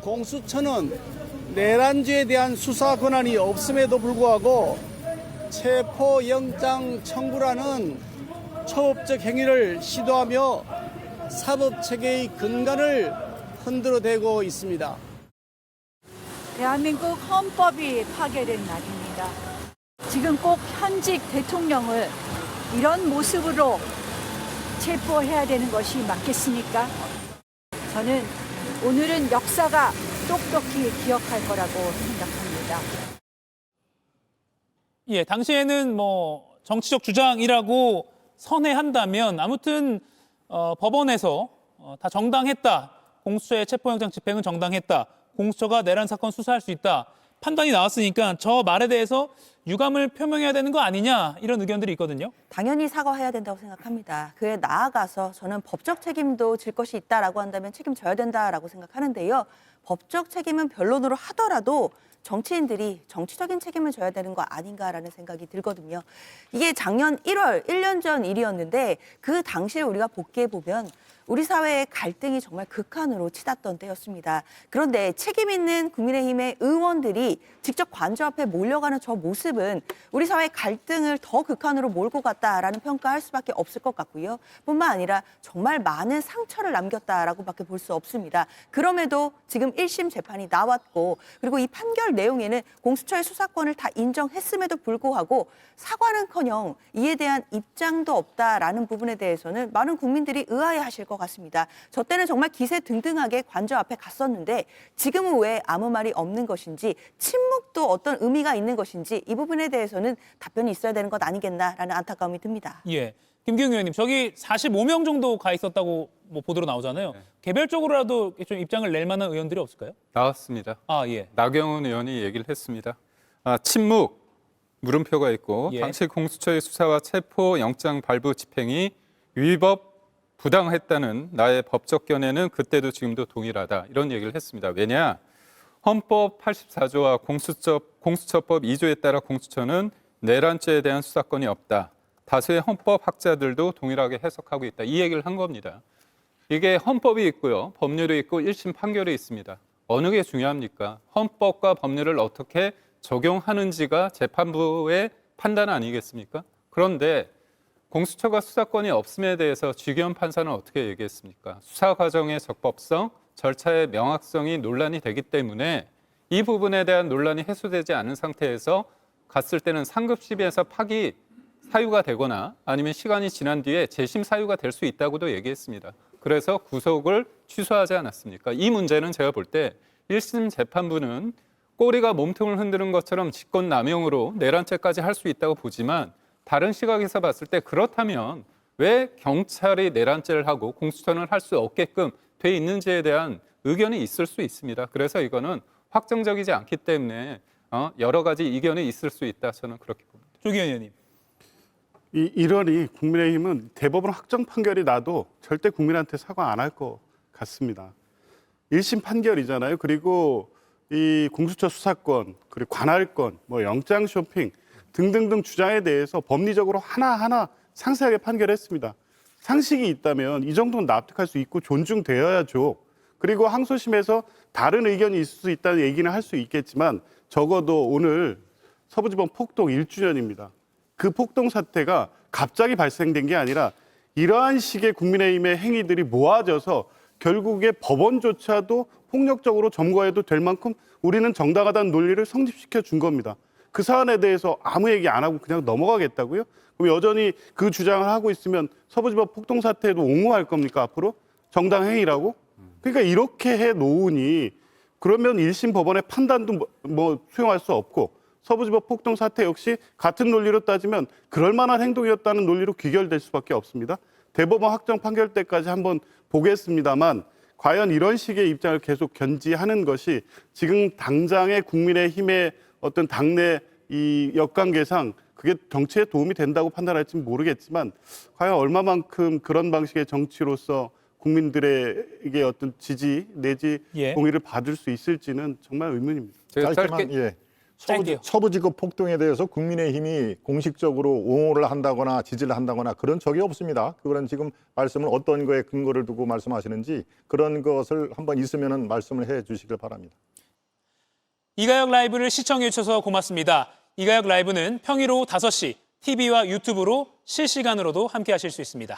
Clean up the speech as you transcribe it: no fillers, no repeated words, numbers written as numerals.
공수처는 내란죄에 대한 수사 권한이 없음에도 불구하고 체포영장 청구라는 초법적 행위를 시도하며 사법체계의 근간을 흔들어대고 있습니다. 대한민국 헌법이 파괴된 날입니다. 지금 꼭 현직 대통령을 이런 모습으로 체포해야 되는 것이 맞겠습니까? 저는 오늘은 역사가 똑똑히 기억할 거라고 생각합니다. 예, 당시에는 뭐 정치적 주장이라고 선회한다면 아무튼 법원에서 다 정당했다. 공수처의 체포영장 집행은 정당했다. 공수처가 내란 사건 수사할 수 있다. 판단이 나왔으니까 저 말에 대해서 유감을 표명해야 되는 거 아니냐 이런 의견들이 있거든요. 당연히 사과해야 된다고 생각합니다. 그에 나아가서 저는 법적 책임도 질 것이 있다라고 한다면 책임져야 된다라고 생각하는데요. 법적 책임은 변론으로 하더라도 정치인들이 정치적인 책임을 져야 되는 거 아닌가라는 생각이 들거든요. 이게 작년 1월, 1년 전 일이었는데 그 당시를 우리가 복귀해 보면 우리 사회의 갈등이 정말 극한으로 치닫던 때였습니다. 그런데 책임 있는 국민의힘의 의원들이 직접 관저 앞에 몰려가는 저 모습은 우리 사회의 갈등을 더 극한으로 몰고 갔다라는 평가할 수밖에 없을 것 같고요. 뿐만 아니라 정말 많은 상처를 남겼다라고밖에 볼 수 없습니다. 그럼에도 지금 1심 재판이 나왔고 그리고 이 판결 내용에는 공수처의 수사권을 다 인정했음에도 불구하고 사과는커녕 이에 대한 입장도 없다라는 부분에 대해서는 많은 국민들이 의아해하실 것 같습니다. 저 때는 정말 기세등등하게 관저 앞에 갔었는데 지금은 왜 아무 말이 없는 것인지 침묵도 어떤 의미가 있는 것인지 이 부분에 대해서는 답변이 있어야 되는 것 아니겠나라는 안타까움이 듭니다. 예, 김기웅 의원님 저기 45명 정도 가 있었다고 뭐 보도로 나오잖아요. 네. 개별적으로라도 좀 입장을 낼 만한 의원들이 없을까요? 나왔습니다. 아, 예. 나경원 의원이 얘기를 했습니다. 침묵, 물음표가 있고 예. 당시 공수처의 수사와 체포 영장 발부 집행이 위법 부당했다는 나의 법적 견해는 그때도 지금도 동일하다. 이런 얘기를 했습니다. 왜냐? 헌법 84조와 공수처법 2조에 따라 공수처는 내란죄에 대한 수사권이 없다. 다수의 헌법 학자들도 동일하게 해석하고 있다. 이 얘기를 한 겁니다. 이게 헌법이 있고요. 법률이 있고 1심 판결이 있습니다. 어느 게 중요합니까? 헌법과 법률을 어떻게 적용하는지가 재판부의 판단 아니겠습니까? 그런데 공수처가 수사권이 없음에 대해서 주기현 판사는 어떻게 얘기했습니까? 수사 과정의 적법성, 절차의 명확성이 논란이 되기 때문에 이 부분에 대한 논란이 해소되지 않은 상태에서 갔을 때는 상급 시비에서 파기 사유가 되거나 아니면 시간이 지난 뒤에 재심 사유가 될 수 있다고도 얘기했습니다. 그래서 구속을 취소하지 않았습니까? 이 문제는 제가 볼 때 1심 재판부는 꼬리가 몸통을 흔드는 것처럼 직권남용으로 내란죄까지 할 수 있다고 보지만 다른 시각에서 봤을 때 그렇다면 왜 경찰이 내란죄를 하고 공수처는 할 수 없게끔 돼 있는지에 대한 의견이 있을 수 있습니다. 그래서 이거는 확정적이지 않기 때문에 여러 가지 이견이 있을 수 있다. 저는 그렇게 봅니다. 조기현 의원님. 이 일원이 국민의힘은 대법원 확정 판결이 나도 절대 국민한테 사과 안 할 것 같습니다. 1심 판결이잖아요. 그리고 이 공수처 수사권, 그리고 관할권, 뭐 영장 쇼핑 등등등 주장에 대해서 법리적으로 하나하나 상세하게 판결했습니다. 상식이 있다면 이 정도는 납득할 수 있고 존중되어야죠. 그리고 항소심에서 다른 의견이 있을 수 있다는 얘기는 할 수 있겠지만 적어도 오늘 서부지법 폭동 1주년입니다. 그 폭동 사태가 갑자기 발생된 게 아니라 이러한 식의 국민의힘의 행위들이 모아져서 결국에 법원조차도 폭력적으로 점거해도 될 만큼 우리는 정당하다는 논리를 성립시켜 준 겁니다. 그 사안에 대해서 아무 얘기 안 하고 그냥 넘어가겠다고요? 그럼 여전히 그 주장을 하고 있으면 서부지법 폭동 사태에도 옹호할 겁니까 앞으로? 정당 행위라고? 그러니까 이렇게 해 놓으니 그러면 1심 법원의 판단도 뭐 수용할 수 없고 서부지법 폭동 사태 역시 같은 논리로 따지면 그럴 만한 행동이었다는 논리로 귀결될 수밖에 없습니다. 대법원 확정 판결 때까지 한번 보겠습니다만 과연 이런 식의 입장을 계속 견지하는 것이 지금 당장의 국민의힘의 어떤 당내 이 역관계상 그게 정치에 도움이 된다고 판단할지는 모르겠지만 과연 얼마만큼 그런 방식의 정치로서 국민들에게 어떤 지지 내지 예. 동의를 받을 수 있을지는 정말 의문입니다. 제가 짧게만 짧게 짧게요. 서부지구 폭동에 대해서 국민의힘이 공식적으로 옹호를 한다거나 지지를 한다거나 그런 적이 없습니다. 그거는 지금 말씀을 어떤 거에 근거를 두고 말씀하시는지 그런 것을 한번 있으면 말씀을 해 주시길 바랍니다. 이가혁 라이브를 시청해 주셔서 고맙습니다. 이가혁 라이브는 평일 오후 5시 TV와 유튜브로 실시간으로도 함께 하실 수 있습니다.